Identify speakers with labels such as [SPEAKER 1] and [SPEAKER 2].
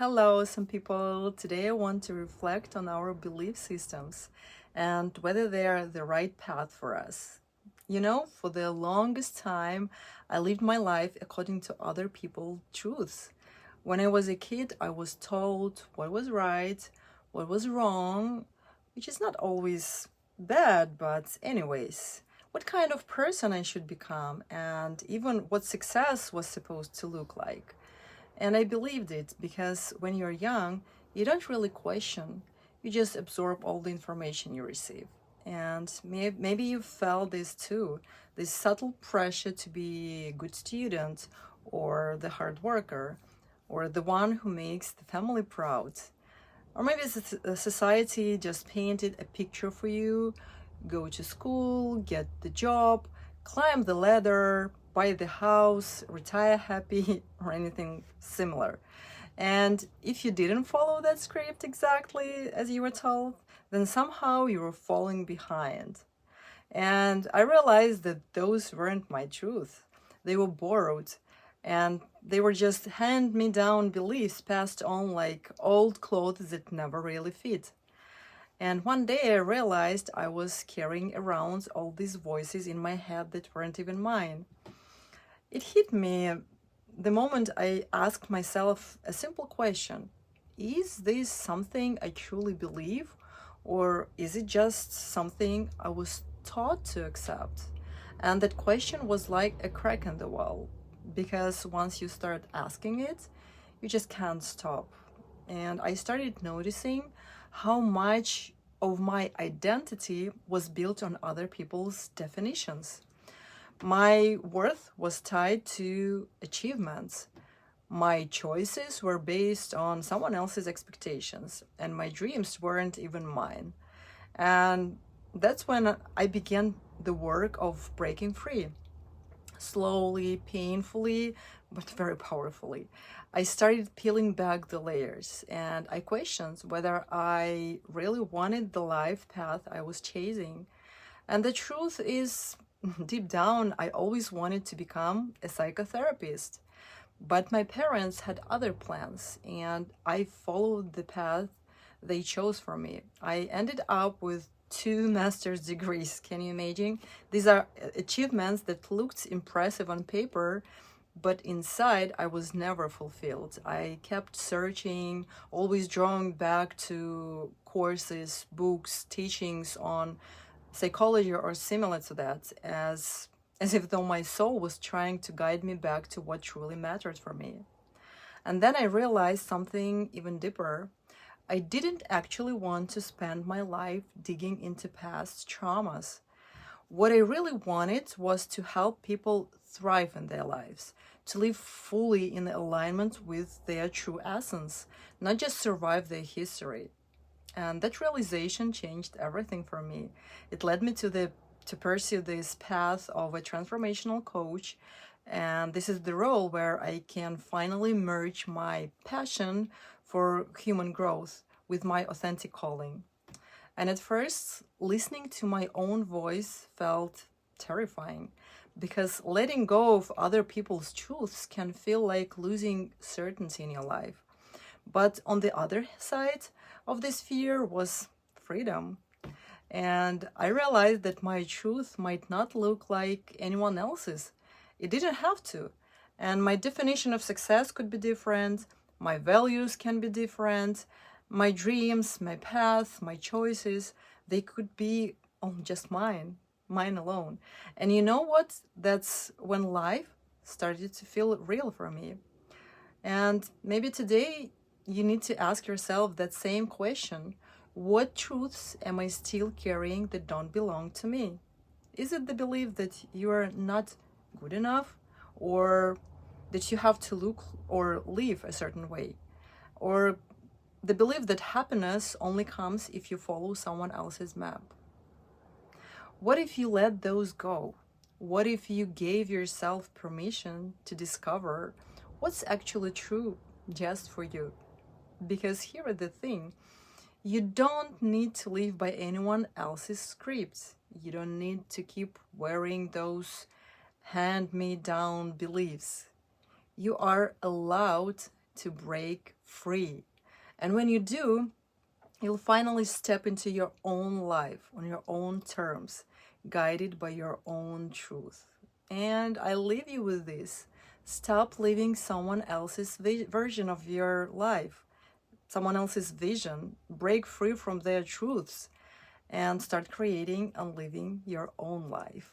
[SPEAKER 1] Hello, some people. Today I want to reflect on our belief systems and whether they are the right path for us. For the longest time, I lived my life according to other people's truths. When I was a kid, I was told what was right, what was wrong, which is not always bad, but, anyways, what kind of person I should become, and even what success was supposed to look like. And I believed it because when you're young, you don't really question. You just absorb all the information you receive. And maybe you felt this too, this subtle pressure to be a good student or the hard worker or the one who makes the family proud. Or maybe society just painted a picture for you: go to school, get the job, climb the ladder, buy the house, retire happy, or anything similar. And if you didn't follow that script exactly as you were told, then somehow you were falling behind. And I realized that those weren't my truth. They were borrowed, and they were just hand me down beliefs passed on like old clothes that never really fit. And one day I realized I was carrying around all these voices in my head that weren't even mine. It hit me the moment I asked myself a simple question: is this something I truly believe, or is it just something I was taught to accept? And that question was like a crack in the wall, because once you start asking it, you just can't stop. And I started noticing how much of my identity was built on other people's definitions. My worth was tied to achievements. My choices were based on someone else's expectations, and my dreams weren't even mine. And that's when I began the work of breaking free. Slowly, painfully, but very powerfully. I started peeling back the layers, and I questioned whether I really wanted the life path I was chasing. And the truth is, deep down, I always wanted to become a psychotherapist. But my parents had other plans, and I followed the path they chose for me. I ended up with two master's degrees. Can you imagine? These are achievements that looked impressive on paper, but inside I was never fulfilled. I kept searching, always drawing back to courses, books, teachings on psychology or similar to that, as if though my soul was trying to guide me back to what truly mattered for me. And then I realized something even deeper. I didn't actually want to spend my life digging into past traumas. What I really wanted was to help people thrive in their lives, to live fully in alignment with their true essence, not just survive their history. And that realization changed everything for me. It led me to pursue this path of a transformational coach. And this is the role where I can finally merge my passion for human growth with my authentic calling. And at first, listening to my own voice felt terrifying, because letting go of other people's truths can feel like losing certainty in your life. But on the other side of this fear was freedom. And I realized that my truth might not look like anyone else's. It didn't have to. And my definition of success could be different. My values can be different. My dreams, my path, my choices, they could be just mine alone. And you know what? That's when life started to feel real for me. And maybe today you need to ask yourself that same question: what truths am I still carrying that don't belong to me? Is it the belief that you are not good enough, or that you have to look or live a certain way, or the belief that happiness only comes if you follow someone else's map? What if you let those go? What if you gave yourself permission to discover what's actually true just for you? Because here is the thing: you don't need to live by anyone else's scripts. You don't need to keep wearing those hand me down beliefs. You are allowed to break free. And when you do, you'll finally step into your own life on your own terms, guided by your own truth. And I leave you with this: stop living someone else's version of your life, someone else's vision. Break free from their truths and start creating and living your own life.